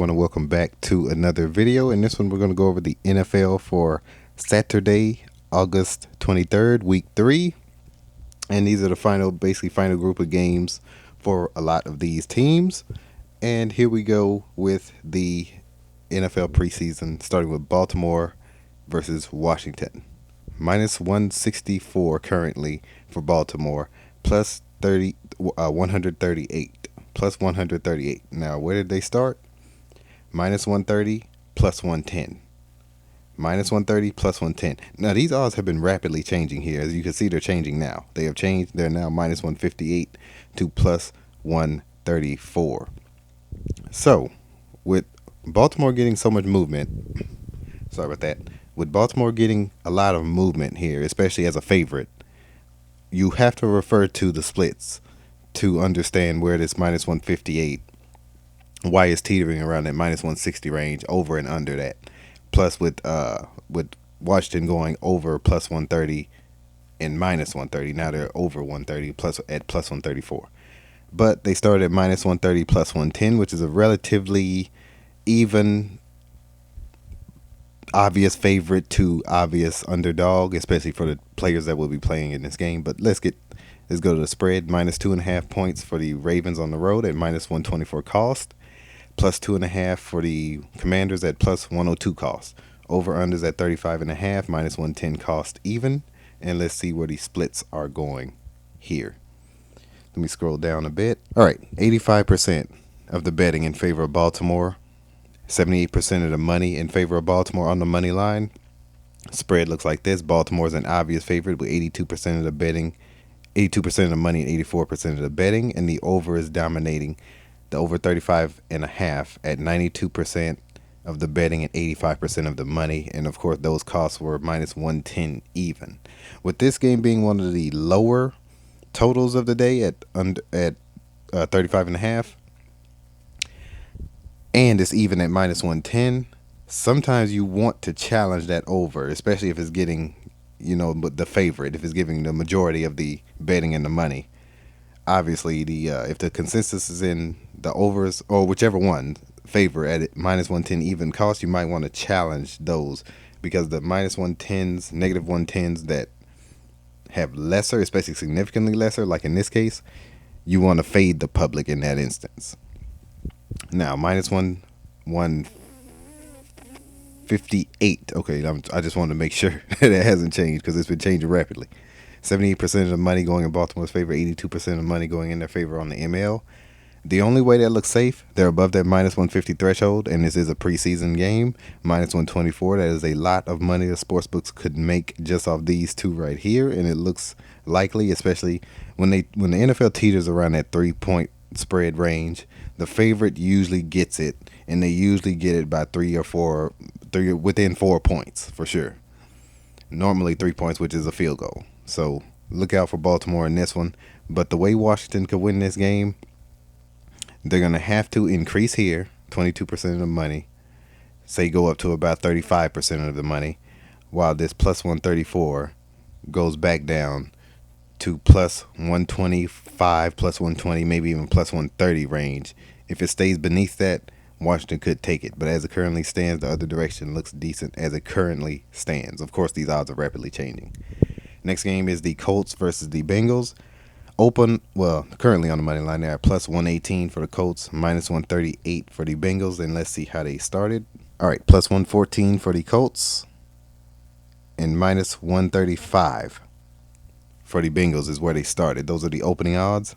everyone, and welcome back to another video. In this one, we're going to go over the NFL for Saturday, August 23rd, week 3. And these are the final group of games for a lot of these teams. And here we go with the NFL preseason, starting with Baltimore versus Washington. Minus 164 currently for Baltimore, plus 138. Plus 138. Now, where did they start? Minus 130, plus 110. Minus 130, plus 110. Now, these odds have been rapidly changing here. As you can see, they're changing now. They have changed. They're now minus 158 to plus 134. So, with Baltimore getting so much movement, sorry about that. With Baltimore getting a lot of movement here, especially as a favorite, you have to refer to the splits to understand where this minus 158, why it's teetering around that minus 160 range, over and under that. Plus with Washington going over plus 130 and minus 130, now they're over 130 plus 134. But they started at minus 130 plus 110, which is a relatively even, obvious favorite to obvious underdog, especially for the players that will be playing in this game. But let's go to the spread. Minus 2.5 points for the Ravens on the road at minus 124 cost. Plus 2.5 for the Commanders at plus 102 cost. Over-unders at 35.5, minus 110 cost even. And let's see where the splits are going here. Let me scroll down a bit. All right, 85% of the betting in favor of Baltimore. 78% of the money in favor of Baltimore on the money line. Spread looks like this. Baltimore's an obvious favorite with 82% of the betting, 82% of the money and 84% of the betting, and the over is dominating. The over 35.5 at 92% of the betting and 85% of the money, and of course those costs were minus 110 even. With this game being one of the lower totals of the day at 35.5. And it's even at minus 110. Sometimes you want to challenge that over, especially if it's getting, the favorite, if it's giving the majority of the betting and the money. Obviously, if the consensus is in the overs or whichever one favor at it, minus 110 even cost, you might want to challenge those, because the minus 110s, negative 110s that have lesser, especially significantly lesser, like in this case, you want to fade the public in that instance. Now, minus 158. Okay, I just wanted to make sure that it hasn't changed, because it's been changing rapidly. 78% of the money going in Baltimore's favor, 82% of the money going in their favor on the ML. The only way that looks safe, they're above that minus 150 threshold, and this is a preseason game. Minus 124, that is a lot of money the sportsbooks could make just off these two right here, and it looks likely, especially when the NFL teeters around that 3-point spread range. The favorite usually gets it, and they usually get it by within 4 points for sure. Normally 3 points, which is a field goal. So look out for Baltimore in this one. But the way Washington could win this game, they're going to have to increase here, 22% of the money, say go up to about 35% of the money, while this plus 134 goes back down to plus 125, plus 120, maybe even plus 130 range. If it stays beneath that, Washington could take it. But as it currently stands, the other direction looks decent as it currently stands. Of course, these odds are rapidly changing. Next game is the Colts versus the Bengals. Currently on the money line, they're at plus 118 for the Colts, minus 138 for the Bengals. And let's see how they started. All right, plus 114 for the Colts and minus 135 for the Bengals is where they started. Those are the opening odds.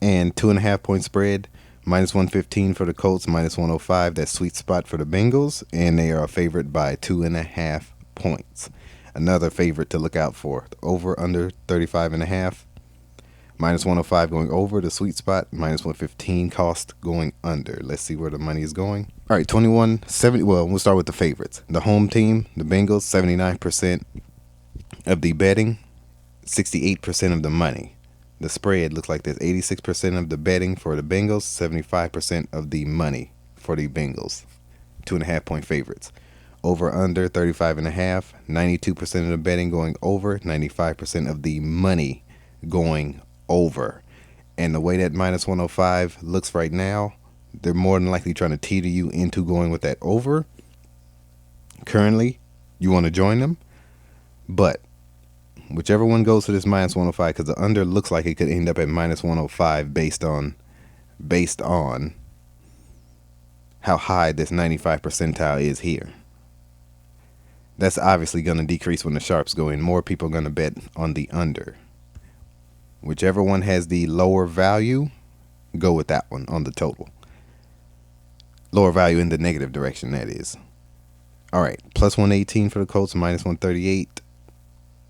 And 2.5 point spread, minus 115 for the Colts, minus 105. That sweet spot for the Bengals, and they are a favorite by 2.5 points. Another favorite to look out for. Over under 35.5. Minus 105 going over the sweet spot. Minus 115 cost going under. Let's see where the money is going. All right, 21-70. Well, we'll start with the favorites. The home team, the Bengals, 79% of the betting, 68% of the money. The spread looks like this. 86% of the betting for the Bengals, 75% of the money for the Bengals. 2.5 point favorites. Over under 35.5. 92% of the betting going over. 95% of the money going over. And the way that minus 105 looks right now, they're more than likely trying to teeter you into going with that over. Currently, you want to join them, but whichever one goes to this minus 105, because the under looks like it could end up at minus 105 based on how high this 95 percentile is here. That's obviously going to decrease when the sharps go in. More people are going to bet on the under. Whichever one has the lower value, go with that one on the total. Lower value in the negative direction, that is. All right, plus 118 for the Colts, minus 138.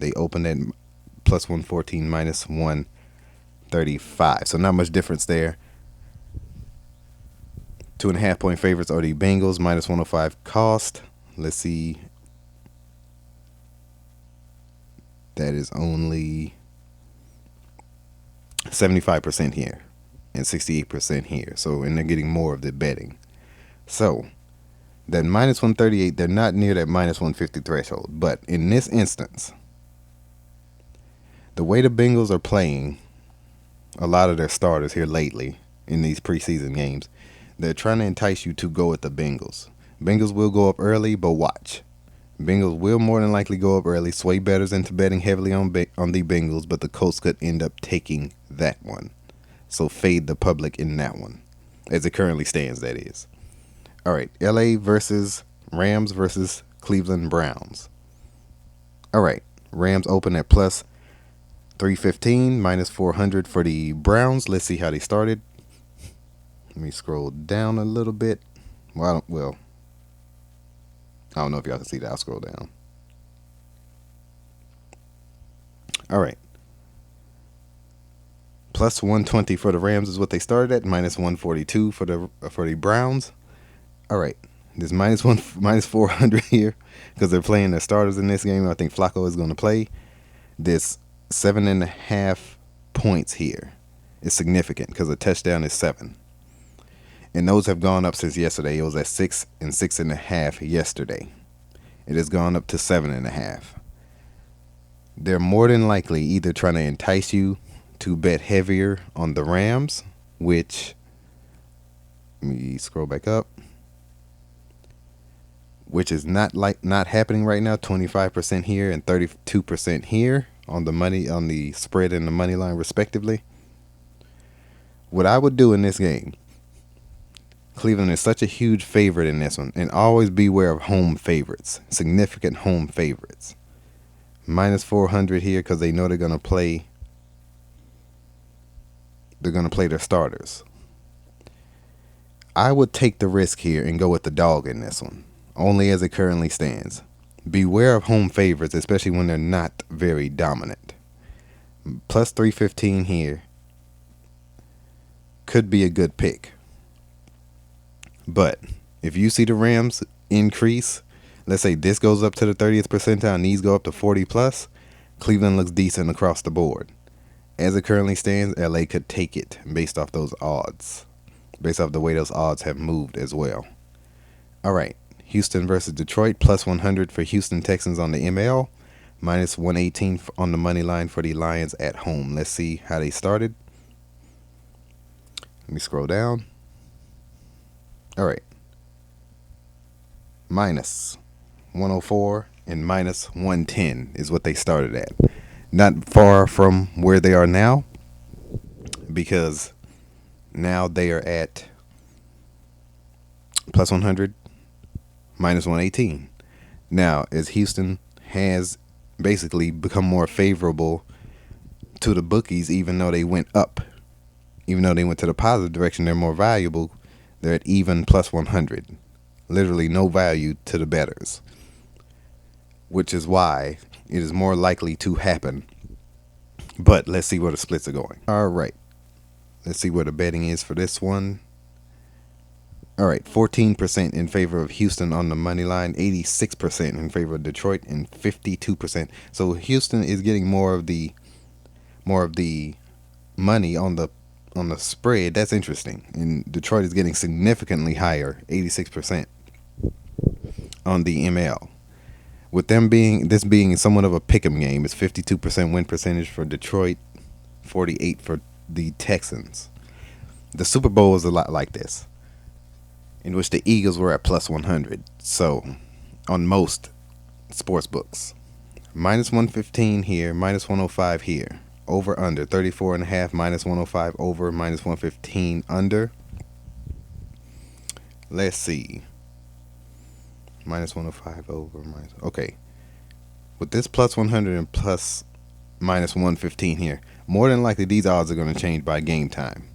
They opened at plus 114, minus 135. So not much difference there. 2.5 point favorites are the Bengals, minus 105 cost. Let's see. That is only 75% here and 68% here. So, and they're getting more of the betting. So, that minus 138, they're not near that minus 150 threshold. But in this instance, the way the Bengals are playing a lot of their starters here lately in these preseason games, they're trying to entice you to go with the Bengals. Bengals will go up early, but watch. Bengals will more than likely go up early, sway bettors into betting heavily on the Bengals, but the Colts could end up taking that one. So fade the public in that one, as it currently stands, that is. All right, LA versus Rams versus Cleveland Browns. All right, Rams open at plus 315, minus 400 for the Browns. Let's see how they started. Let me scroll down a little bit. I don't know if y'all can see that. I'll scroll down. All right. Plus 120 for the Rams is what they started at. Minus 142 for the Browns. All right. There's minus 400 here because they're playing their starters in this game. I think Flacco is going to play. This 7.5 points here is significant because a touchdown is 7. And those have gone up since yesterday. It was at 6 and 6.5 yesterday. It has gone up to 7.5. They're more than likely either trying to entice you to bet heavier on the Rams, which, let me scroll back up, which is not happening right now. 25% here and 32% here on the spread and the money line respectively. What I would do in this game, Cleveland is such a huge favorite in this one, and always beware of home favorites, significant home favorites. Minus 400 here because they know they're going to play their starters. I would take the risk here and go with the dog in this one, only as it currently stands. Beware of home favorites, especially when they're not very dominant. Plus 315 here could be a good pick. But if you see the Rams increase, let's say this goes up to the 30th percentile and these go up to 40 plus, Cleveland looks decent across the board. As it currently stands, LA could take it based off those odds, based off the way those odds have moved as well. All right, Houston versus Detroit, plus 100 for Houston Texans on the ML, minus 118 on the money line for the Lions at home. Let's see how they started. Let me scroll down. All right. Minus 104 and minus 110 is what they started at. Not far from where they are now, because now they are at plus 100, minus 118. Now, as Houston has basically become more favorable to the bookies, even though they went up, even though they went to the positive direction, they're more valuable. They're at even plus 100. Literally no value to the bettors, which is why it is more likely to happen. But let's see where the splits are going. All right. Let's see where the betting is for this one. All right, 14% in favor of Houston on the money line, 86% in favor of Detroit, and 52%. So Houston is getting more of the money on the spread. That's interesting. And Detroit is getting significantly higher, 86% on the ML. With them being somewhat of a pick'em game, it's 52% win percentage for Detroit, 48% for the Texans. The Super Bowl is a lot like this. in which the Eagles were at plus 100. So, on most sports books, minus 115 here, minus 105 here. Over under 34.5, minus 105 over, minus 115 under. Let's see. Minus 105 over, minus. Okay. With this plus 100 and plus minus 115 here, more than likely these odds are going to change by game time.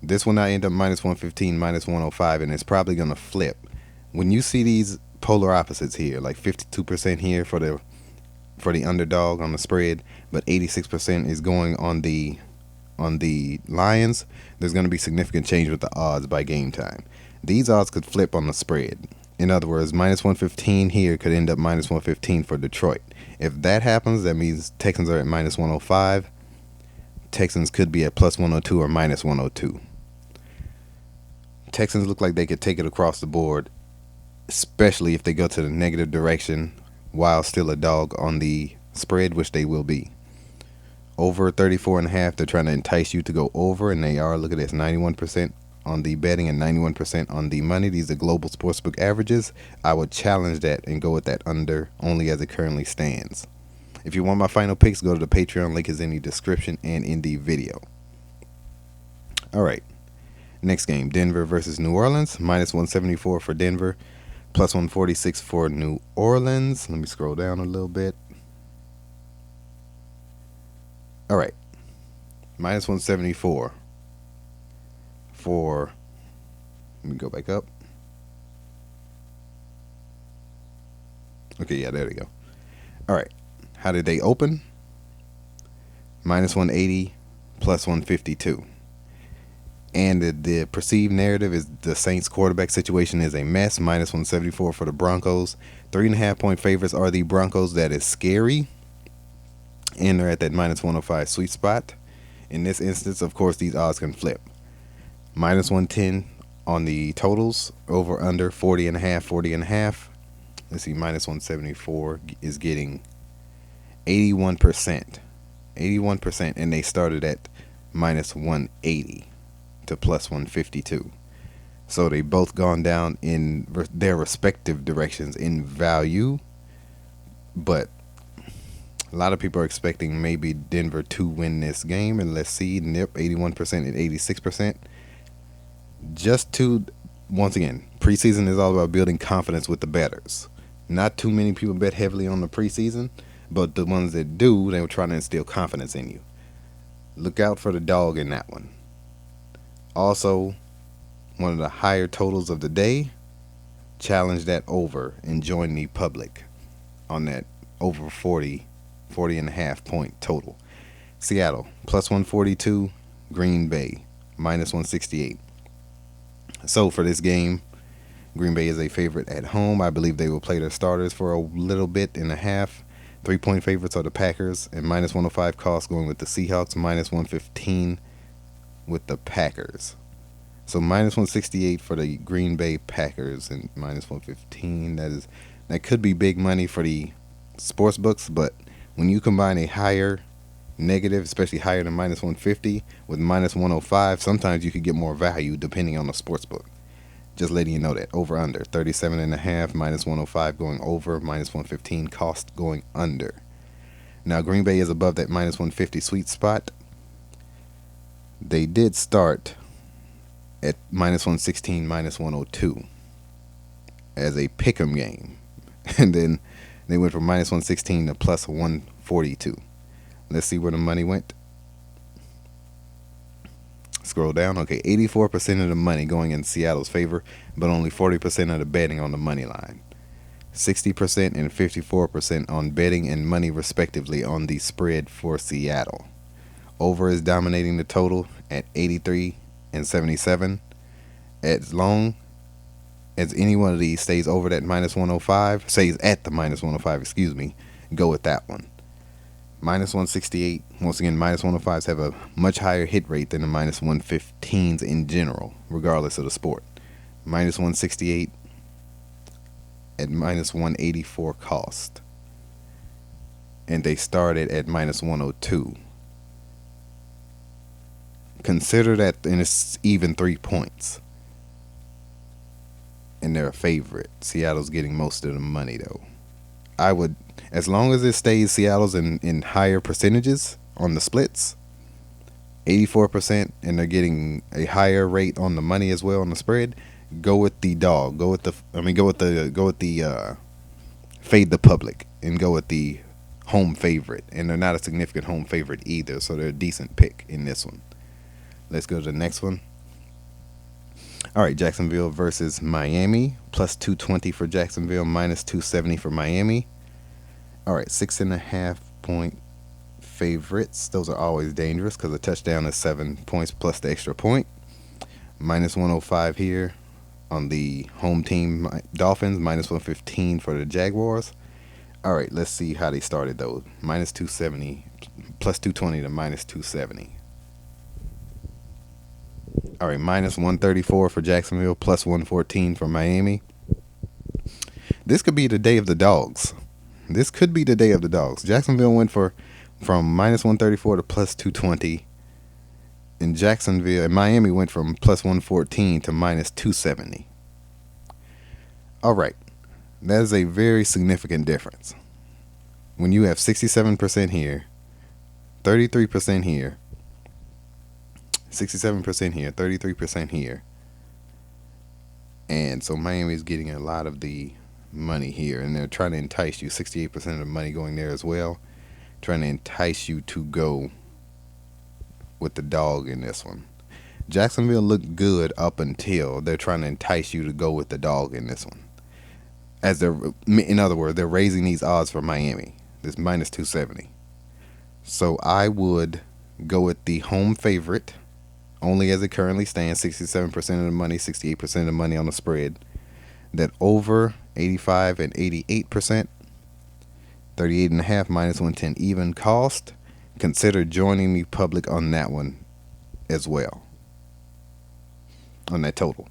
This will not end up minus 115, minus 105, and it's probably going to flip. When you see these polar opposites here, like 52% here for the underdog on the spread, but 86% is going on the Lions, there's going to be significant change with the odds by game time. These odds could flip on the spread. In other words, minus 115 here could end up minus 115 for Detroit. If that happens, that means Texans are at minus 105. Texans could be at plus 102 or minus 102. Texans look like they could take it across the board, especially if they go to the negative direction while still a dog on the spread, which they will be. Over 34.5, they're trying to entice you to go over, and they are. Look at this, 91% on the betting and 91% on the money. These are global sportsbook averages. I would challenge that and go with that under only as it currently stands. If you want my final picks, go to the Patreon. Link is in the description and in the video. All right. Next game, Denver versus New Orleans. Minus 174 for Denver. Plus 146 for New Orleans. Let me scroll down a little bit. All right. Minus 174 for, let me go back up. Okay, yeah, there we go. All right. How did they open? Minus 180, plus 152. And the perceived narrative is the Saints quarterback situation is a mess. Minus 174 for the Broncos. 3.5 point favorites are the Broncos. That is scary. And they're at that minus 105 sweet spot. In this instance, of course, these odds can flip. Minus 110 on the totals. Over under 40.5, 40.5. Let's see, minus 174 is getting 81%. 81%. And they started at minus 180 to plus 152. So they both gone down in their respective directions in value. But a lot of people are expecting maybe Denver to win this game. And let's see, nip 81% and 86%. Just to, once again, preseason is all about building confidence with the bettors. Not too many people bet heavily on the preseason, but the ones that do, they were trying to instill confidence in you. Look out for the dog in that one. Also, one of the higher totals of the day, challenge that over and join the public on that over 40.5 point total. Seattle, plus 142. Green Bay, minus 168. So for this game, Green Bay is a favorite at home. I believe they will play their starters for a little bit and a half. 3-point favorites are the Packers, and minus 105 cost going with the Seahawks, minus 115 with the Packers. So minus 168 for the Green Bay Packers and minus 115. That could be big money for the sports books, but when you combine a higher negative, especially higher than minus 150 with minus 105, sometimes you could get more value depending on the sports book. Just letting you know that. Over under 37.5, minus 105 going over, minus 115 cost going under. Now Green Bay is above that minus 150 sweet spot. They did start at minus 116, minus 102 as a pick'em game. And then they went from minus 116 to plus 142. Let's see where the money went. Scroll down. Okay, 84% of the money going in Seattle's favor, but only 40% of the betting on the money line. 60% and 54% on betting and money respectively on the spread for Seattle. Over is dominating the total at 83 and 77. As long as any one of these stays over that minus 105, stays at the minus 105, excuse me, go with that one. Minus 168, once again, minus 105s have a much higher hit rate than the minus 115s in general, regardless of the sport. Minus 168 at minus 184 cost. And they started at minus 102. Consider that, and it's even 3 points. and they're a favorite. Seattle's getting most of the money though. I would, as long as it stays Seattle's in higher percentages on the splits, 84%, and they're getting a higher rate on the money as well on the spread. Go with the dog. Go with the fade the public and go with the home favorite. And they're not a significant home favorite either, so they're a decent pick in this one. Let's go to the next one. All right, Jacksonville versus Miami. Plus 220 for Jacksonville, minus 270 for Miami. All right, 6.5 point favorites. Those are always dangerous because a touchdown is 7 points plus the extra point. Minus 105 here on the home team Dolphins. Minus 115 for the Jaguars. All right, let's see how they started though. Minus 270, plus 220 to minus 270. All right, minus 134 for Jacksonville, plus 114 for Miami. This could be the day of the dogs. This could be the day of the dogs. Jacksonville went from minus 134 to plus 220. And Miami went from plus 114 to minus 270. All right, that is a very significant difference. When you have 67% here, 33% here, 67% here, 33% here. And so Miami's getting a lot of the money here, and they're trying to entice you. 68% of the money going there as well. Trying to entice you to go with the dog in this one. Jacksonville looked good up until they're trying to entice you to go with the dog in this one. In other words, they're raising these odds for Miami. This minus 270. So I would go with the home favorite. Only as it currently stands, 67% of the money, 68% of the money on the spread. That over 85 and 88%, 38.5 minus 110 even cost. Consider joining the public on that one as well. On that total.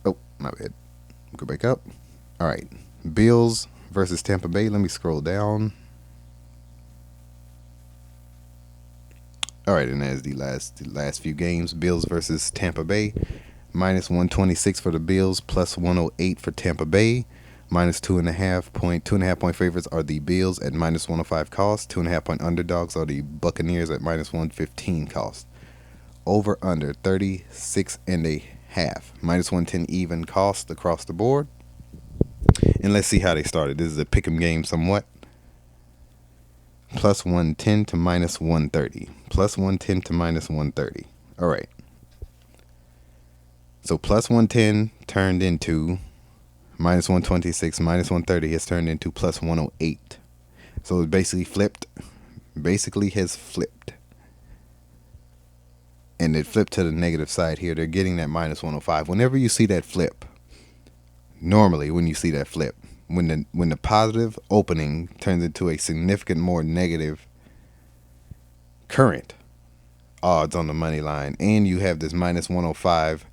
Oh, my bad. Go back up. All right. Bills versus Tampa Bay. Let me scroll down. All right, and as the last few games, Bills versus Tampa Bay, minus 126 for the Bills, plus 108 for Tampa Bay. Minus 2.5 point favorites are the Bills at minus 105 cost. 2.5 point underdogs are the Buccaneers at minus 115 cost. Over under 36.5, minus 110 even cost across the board. And let's see how they started. This is a pick'em game somewhat. Plus 110 to minus 130. Plus 110 to minus 130. All right. So plus 110 turned into minus 126. Minus 130 has turned into plus 108. So it basically flipped. Basically has flipped. And it flipped to the negative side here. They're getting that minus 105. Whenever you see that flip, normally when you see that flip, when the positive opening turns into a significant more negative current odds on the money line, and you have this minus 105,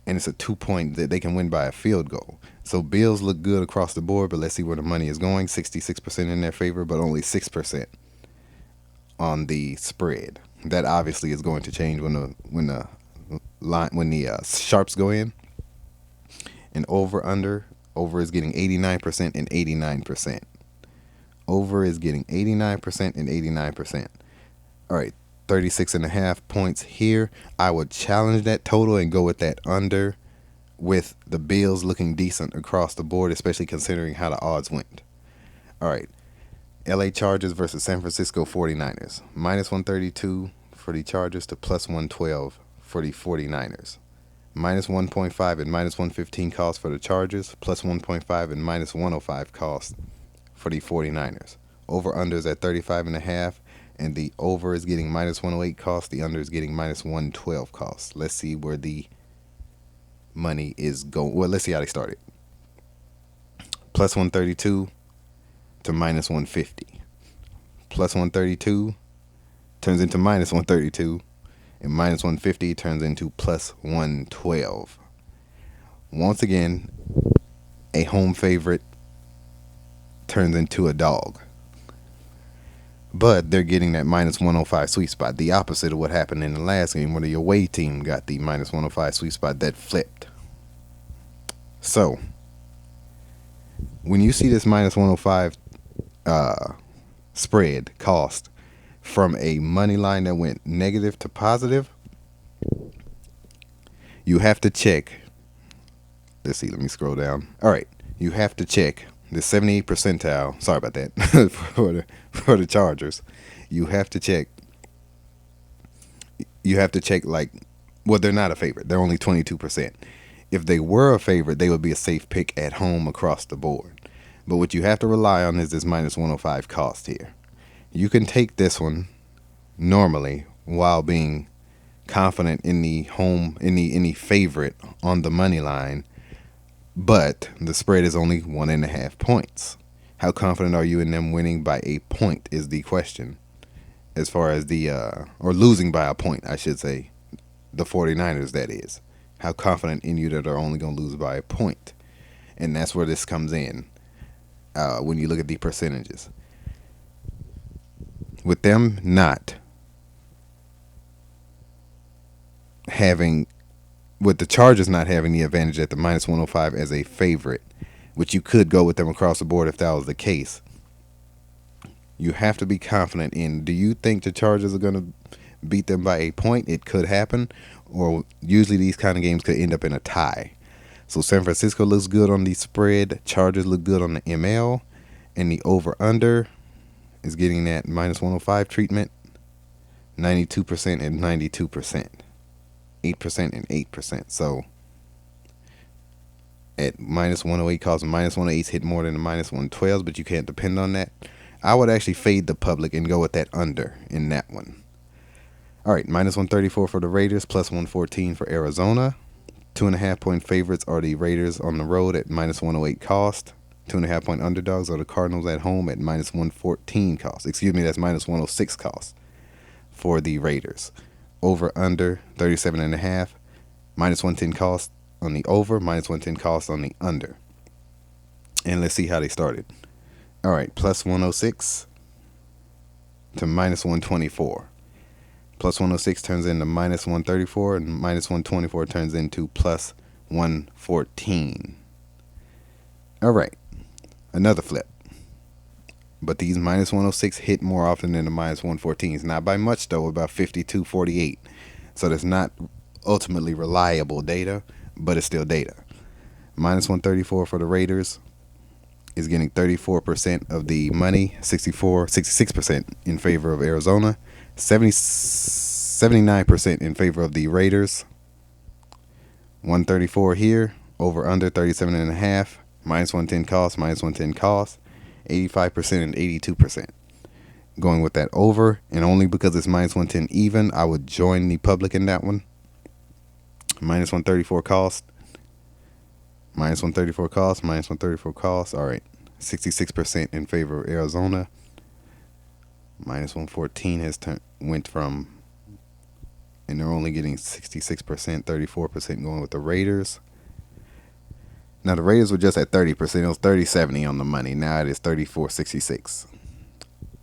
and it's a 2 point that they can win by a field goal. So Bills look good across the board, but let's see where the money is going. 66% in their favor, but only 6% on the spread. That obviously is going to change when the sharps go in. And over is getting 89% and 89%. Over is getting 89% and 89%. All right, 36.5 points here. I would challenge that total and go with that under, with the Bills looking decent across the board, especially considering how the odds went. All right, LA Chargers versus San Francisco 49ers. Minus 132 for the Chargers to plus 112 for the 49ers. Minus 1.5 and minus 115 cost for the Chargers. Plus 1.5 and minus 105 cost for the 49ers. Over-unders at 35.5. And the over is getting minus 108 cost. The under is getting minus 112 cost. Let's see where the money is going. Well, let's see how they started. Plus 132 to minus 150. Plus 132 turns into minus 132. And minus 150 turns into plus 112. Once again, a home favorite turns into a dog. But they're getting that minus 105 sweet spot, the opposite of what happened in the last game where the away team got the minus 105 sweet spot that flipped. So, when you see this minus 105 spread cost from a money line that went negative to positive, you have to check. Let's see, let me scroll down. All right, you have to check the 78th percentile. Sorry about that. for the Chargers, you have to check. Like, well, they're not a favorite. They're only 22%. If they were a favorite, they would be a safe pick at home across the board. But what you have to rely on is this minus 105 cost here. You can take this one normally while being confident in the favorite on the money line, but the spread is only 1.5 points. How confident are you in them winning by a point is the question. As far as or losing by a point, I should say, the 49ers, that is. How confident in you that are only going to lose by a point. And that's where this comes in when you look at the percentages. With them not having, with the Chargers not having the advantage at the minus 105 as a favorite, which you could go with them across the board if that was the case, you have to be confident in, do you think the Chargers are going to beat them by a point? It could happen, or usually these kind of games could end up in a tie. So San Francisco looks good on the spread, Chargers look good on the ML, and the over-under is getting that minus 105 treatment, 92% and 92%, 8% and 8%. So at minus 108 cost, minus 108s hit more than the minus 112s, but you can't depend on that. I would actually fade the public and go with that under in that one. All right, minus 134 for the Raiders, plus 114 for Arizona. 2.5 point favorites are the Raiders on the road at minus 108 cost. 2.5 point underdogs are the Cardinals at home at minus 114 cost. Excuse me, that's minus 106 cost for the Raiders. Over under 37.5. Minus 110 cost on the over, minus 110 cost on the under. And let's see how they started. All right, plus 106 to minus 124. Plus 106 turns into minus 134, and minus 124 turns into plus 114. All right, another flip. But these minus 106 hit more often than the minus 114s. Not by much, though, about 52-48. So that's not ultimately reliable data, but it's still data. Minus 134 for the Raiders is getting 34% of the money, 66% in favor of Arizona, 79% in favor of the Raiders. 134 here, over under 37.5, minus 110 cost, minus 110 cost, 85% and 82%. Going with that over, and only because it's minus 110 even, I would join the public in that one. Minus 134 cost, minus 134 cost, minus 134 cost. All right, 66% in favor of Arizona. Minus 114 has went from, and they're only getting 66%, 34% going with the Raiders. Now the Raiders were just at 30%. It was 30-70 on the money. Now it is 34-66.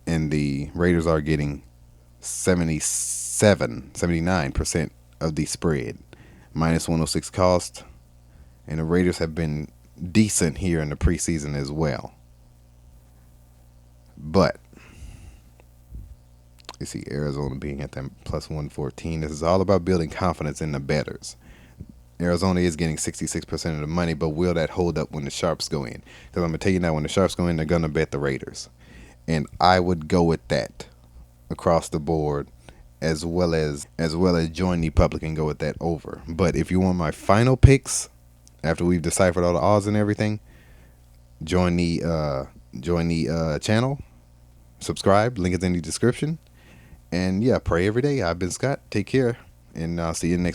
And the Raiders are getting 79% of the spread. Minus 106 cost. And the Raiders have been decent here in the preseason as well. But you see Arizona being at that plus 114. This is all about building confidence in the bettors. Arizona is getting 66% of the money, but will that hold up when the sharps go in? Because I'm going to tell you now, when the sharps go in, they're going to bet the Raiders. And I would go with that across the board, as well as join the public and go with that over. But if you want my final picks, after we've deciphered all the odds and everything, join the channel, subscribe, link is in the description. And yeah, pray every day. I've been Scott. Take care, and I'll see you next